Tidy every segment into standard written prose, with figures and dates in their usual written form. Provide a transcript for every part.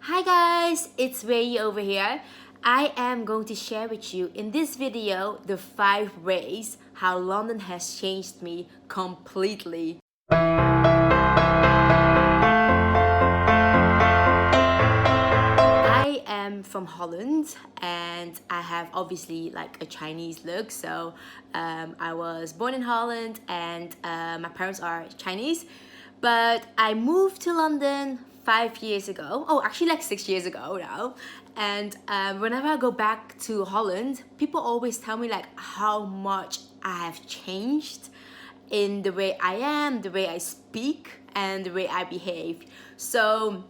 Hi guys, it's Ray over here. I am going to share with you in this video the 5 ways how London has changed me completely. I am from Holland and I have obviously like a Chinese look. So I was born in Holland and my parents are Chinese. But I moved to London 5 years ago. Oh, actually like 6 years ago now. And whenever I go back to Holland, people always tell me like how much I have changed in the way I am, the way I speak, and the way I behave. So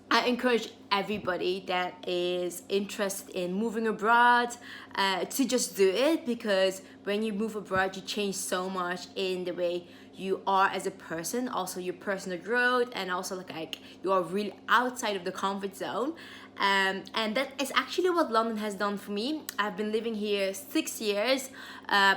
I encourage everybody that is interested in moving abroad to just do it, because when you move abroad, you change so much in the way you are as a person, also your personal growth, and also like you are really outside of the comfort zone. And that is actually what London has done for me. I've been living here 6 years.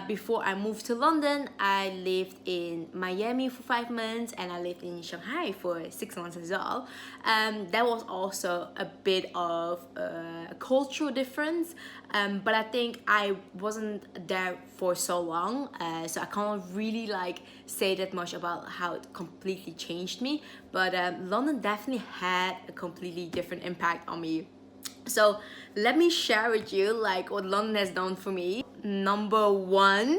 Before I moved to London, I lived in Miami for 5 months and I lived in Shanghai for 6 months as well. That was also a bit of a cultural difference, but I think I wasn't there for so long, so I can't really like say that much about how it completely changed me. But London definitely had a completely different impact on me. So let me share with you like what London has done for me. Number one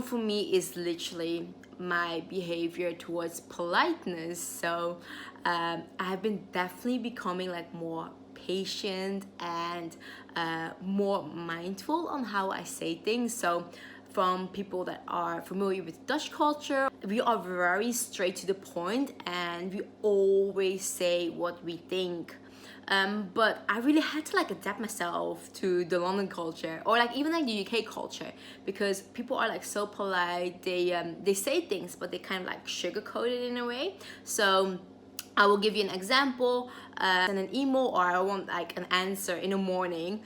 for me is literally my behavior towards politeness. So I've been definitely becoming like more patient and more mindful on how I say things. So from people that are familiar with Dutch culture, we are very straight to the point and we always say what we think. But I really had to like adapt myself to the London culture, or like even like the UK culture, because people are like so polite. They say things, but they kind of like sugarcoat it in a way. So I will give you an example. Send an email or I want like an answer in the morning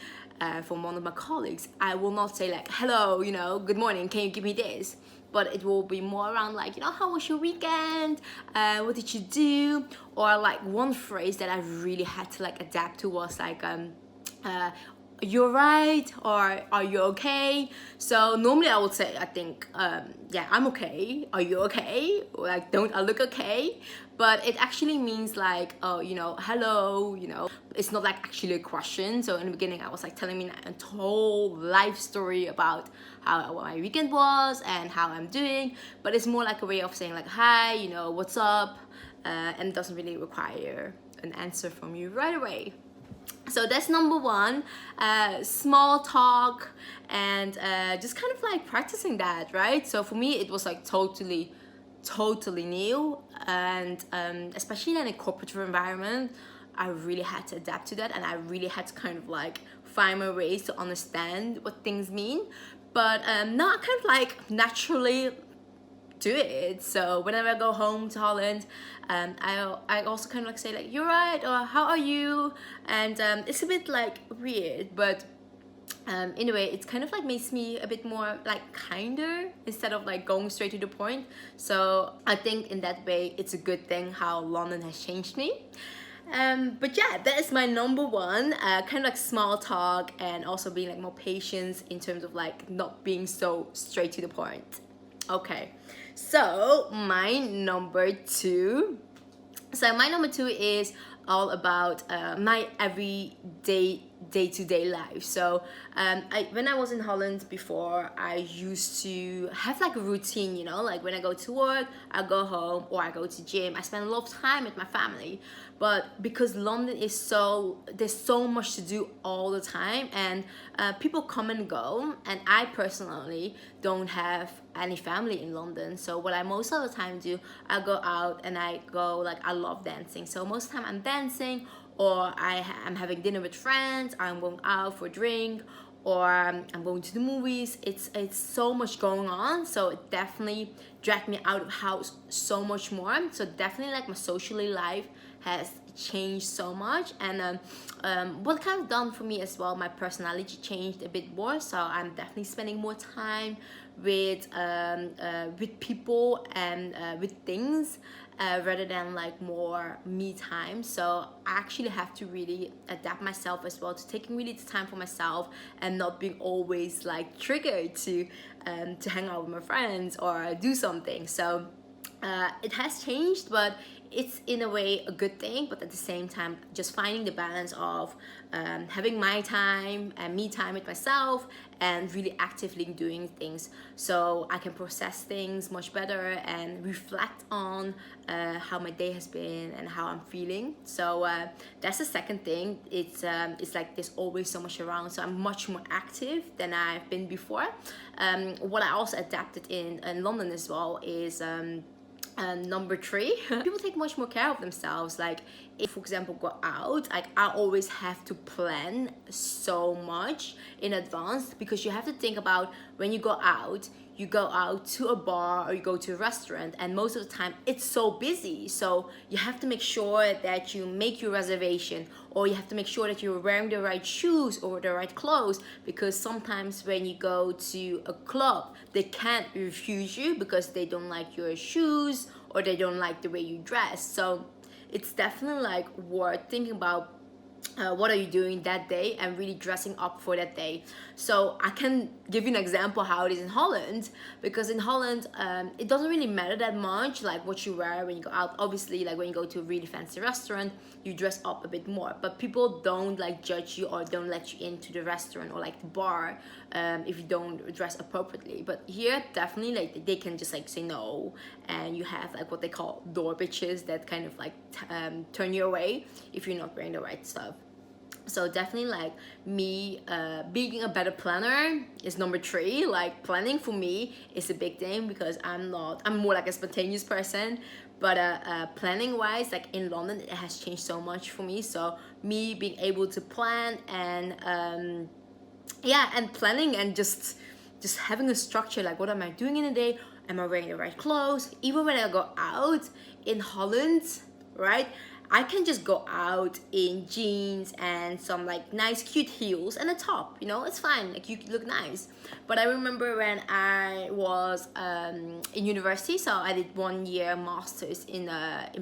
from one of my colleagues. I will not say like, hello, good morning, can you give me this? But it will be more around like, how was your weekend? What did you do? Or like one phrase that I really had to like adapt to was like, you're right, or are you okay? So normally I would say, I think, yeah, I'm okay. Are you okay? Or like, don't I look okay? But it actually means like, oh, hello, it's not like actually a question. So in the beginning I was like telling me a whole life story about how my weekend was and how I'm doing, but it's more like a way of saying like, hi, what's up? And it doesn't really require an answer from you right away. So that's number one, small talk, and just kind of like practicing that, right? So for me it was like totally new, and especially in a corporate environment, I really had to adapt to that, and I really had to kind of like find my ways to understand what things mean. But now I kind of like naturally do it. So whenever I go home to Holland, I also kind of like say like, you're right, or how are you? And it's a bit like weird, but in a way it kind of like makes me a bit more like kinder instead of like going straight to the point. So I think in that way it's a good thing how London has changed me. But yeah, that is my number one, kind of like small talk, and also being like more patient in terms of like not being so straight to the point. Okay, so my number two. So my number two is all about my everyday day-to-day life. So when I was in Holland before, I used to have like a routine, like when I go to work, I go home, or I go to gym. I spend a lot of time with my family. But because London is there's so much to do all the time, and people come and go, and I personally don't have any family in London. So what I most of the time do, I go out and I go, like, I love dancing. So most of the time I'm dancing, or I'm having dinner with friends, I'm going out for a drink, or I'm going to the movies. It's so much going on, so it definitely dragged me out of house so much more. So definitely like my socially life has changed so much. And what kind of done for me as well, my personality changed a bit more, so I'm definitely spending more time with people and with things, rather than like more me time. So I actually have to really adapt myself as well to taking really the time for myself and not being always like triggered to hang out with my friends or do something. So it has changed, but it's in a way a good thing, but at the same time just finding the balance of having my time and me time with myself and really actively doing things so I can process things much better and reflect on how my day has been and how I'm feeling. So that's the second thing. It's like there's always so much around, so I'm much more active than I've been before. What I also adapted in London as well is number three, people take much more care of themselves. Like if, for example, go out, like I always have to plan so much in advance, because you have to think about when you go out to a bar or you go to a restaurant, and most of the time it's so busy, so you have to make sure that you make your reservation, or you have to make sure that you're wearing the right shoes or the right clothes, because sometimes when you go to a club they can't refuse you because they don't like your shoes or they don't like the way you dress. So it's definitely like worth thinking about what are you doing that day and really dressing up for that day. So I can give you an example how it is in Holland, because in Holland it doesn't really matter that much like what you wear when you go out. Obviously, like when you go to a really fancy restaurant you dress up a bit more, but people don't like judge you or don't let you into the restaurant or like the bar if you don't dress appropriately. But here definitely like they can just like say no, and you have like what they call door bitches that kind of like turn you away if you're not wearing the right stuff. So definitely like me being a better planner is number three. Like planning for me is a big thing because I'm more like a spontaneous person, but planning wise, like in London it has changed so much for me. So me being able to plan and and planning and just having a structure, like what am I doing in a day, am I wearing the right clothes. Even when I go out in Holland, right, I can just go out in jeans and some like nice cute heels and a top, you know, it's fine, like you look nice. But I remember when I was in university, so I did 1 year masters in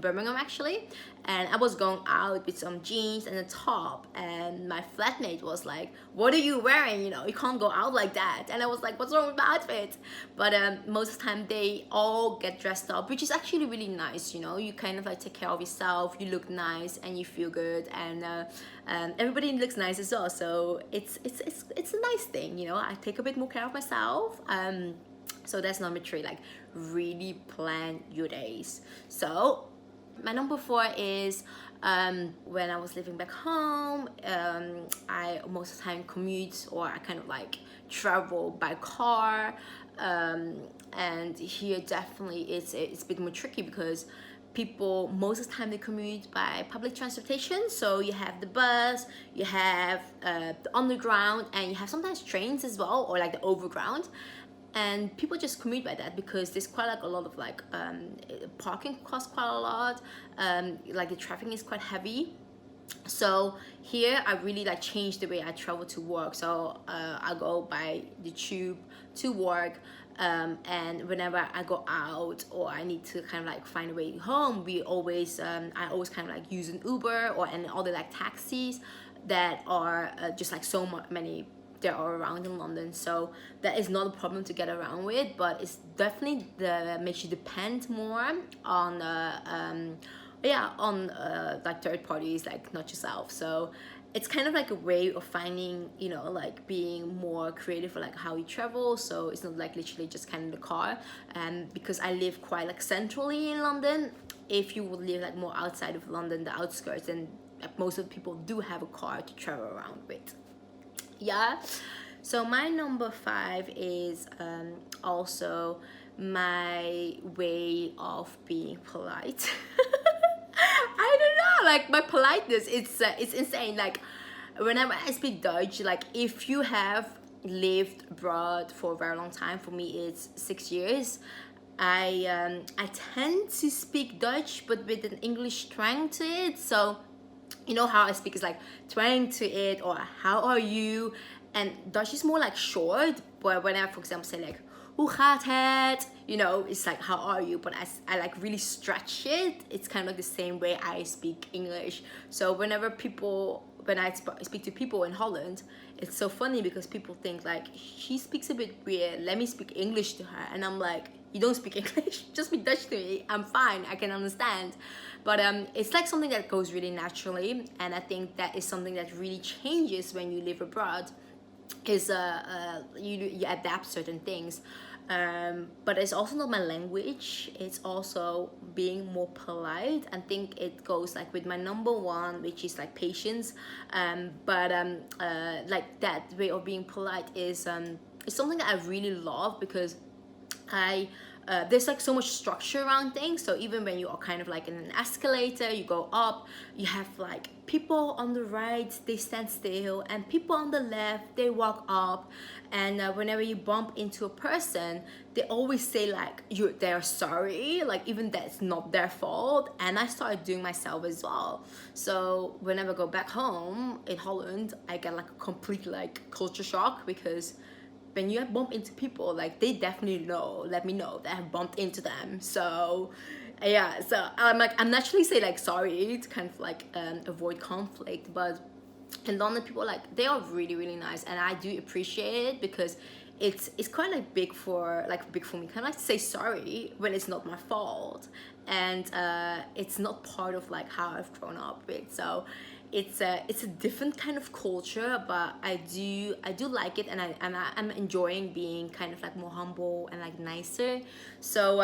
Birmingham actually, and I was going out with some jeans and a top, and my flatmate was like, what are you wearing, you know, you can't go out like that. And I was like, what's wrong with my outfit? But most of the time they all get dressed up, which is actually really nice, you know, you kind of like take care of yourself, you look nice and you feel good, and everybody looks nice as well. So it's a nice thing, you know, I take a bit more care of myself. So that's number three, like really plan your days. So my number four is when I was living back home, I most of the time commute, or I kind of like travel by car, and here definitely it's a bit more tricky because people most of the time they commute by public transportation. So you have the bus, you have the underground, and you have sometimes trains as well, or like the overground. And people just commute by that because there's quite like a lot of like parking costs quite a lot, like the traffic is quite heavy. So here I really like changed the way I travel to work. So I go by the tube to work, and whenever I go out or I need to kind of like find a way home, I always kind of like use an Uber or and all the like taxis that are just like so many there are around in London. So that is not a problem to get around with, but it's definitely makes you depend more on like third parties, like not yourself. So it's kind of like a way of finding, you know, like being more creative for like how you travel. So it's not like literally just kind of the car, and because I live quite like centrally in London. If you would live like more outside of London, the outskirts, then like, most of the people do have a car to travel around with. Yeah, so my number five is also my way of being polite. I don't know, like my politeness, it's insane. Like whenever I speak Dutch, like if you have lived abroad for a very long time, for me it's 6 years, I tend to speak Dutch but with an English twang to it. So you know how I speak is like twang to it, or how are you, and Dutch is more like short. But when I, for example, say like hoe gaat het? You know, it's like, how are you? But I like really stretch it. It's kind of like the same way I speak English. So whenever when I speak to people in Holland, it's so funny because people think like, she speaks a bit weird, let me speak English to her. And I'm like, you don't speak English, just speak Dutch to me, I'm fine, I can understand. But it's like something that goes really naturally, and I think that is something that really changes when you live abroad, is you adapt certain things. But it's also not my language, it's also being more polite. I think it goes like with my number one, which is like patience. But like that way of being polite is something that I really love, because there's like so much structure around things. So even when you are kind of like in an escalator, you go up, you have like people on the right, they stand still, and people on the left, they walk up. And whenever you bump into a person, they always say like, they're sorry, like even that's not their fault. And I started doing myself as well. So whenever I go back home in Holland, I get like a complete like culture shock, because when you have bumped into people, like they definitely let me know that I have bumped into them. So yeah, so I'm naturally say like sorry to kind of like avoid conflict. But in London, people like, they are really really nice, and I do appreciate it, because it's quite like big for me, kind of like to say sorry when it's not my fault, and it's not part of like how I've grown up with. So it's a different kind of culture, but I do like it, and I'm enjoying being kind of like more humble and like nicer. So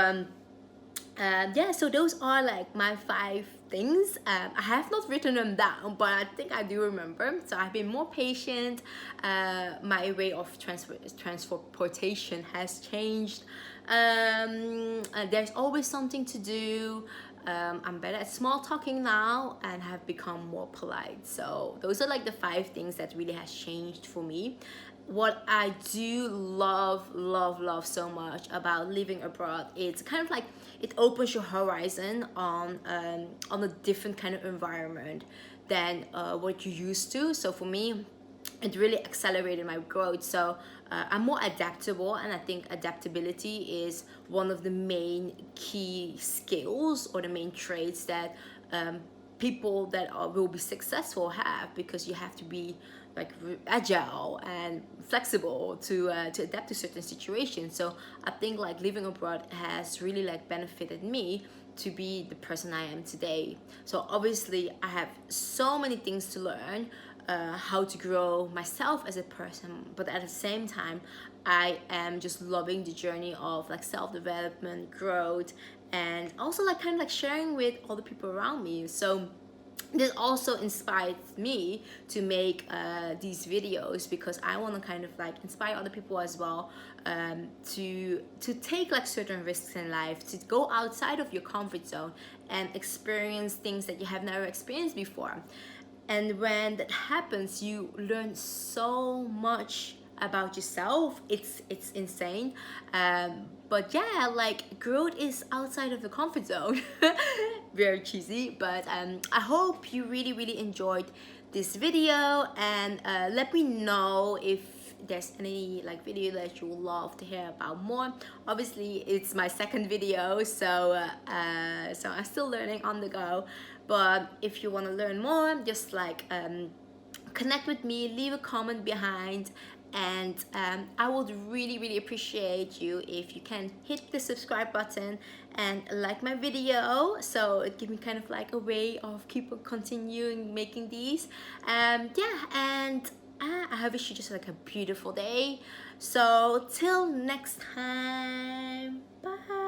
yeah, so those are like my 5 things. I have not written them down, but I think I do remember. So I've been more patient. My way of transportation has changed. There's always something to do. I'm better at small talking now, and have become more polite. So those are like the 5 things that really has changed for me. What I do love so much about living abroad, it's kind of like it opens your horizon on a different kind of environment than what you're used to. So for me, it really accelerated my growth. So I'm more adaptable, and I think adaptability is one of the main key skills, or the main traits that people that will be successful have, because you have to be like agile and flexible to adapt to certain situations. So I think like living abroad has really like benefited me to be the person I am today. So obviously I have so many things to learn, how to grow myself as a person, but at the same time I am just loving the journey of like self-development, growth, and also like kind of like sharing with all the people around me. So this also inspired me to make these videos, because I want to kind of like inspire other people as well, to take like certain risks in life, to go outside of your comfort zone and experience things that you have never experienced before. And when that happens, you learn so much about yourself. It's insane. But yeah, like growth is outside of the comfort zone. Very cheesy, but I hope you really really enjoyed this video, and let me know if there's any like video that you would love to hear about more. Obviously it's my second video, so so I'm still learning on the go. But if you want to learn more, just like connect with me, leave a comment behind, and I would really really appreciate you if you can hit the subscribe button and like my video, so it gives me kind of like a way of continuing making these. Yeah, and I wish you just like a beautiful day. So till next time, bye.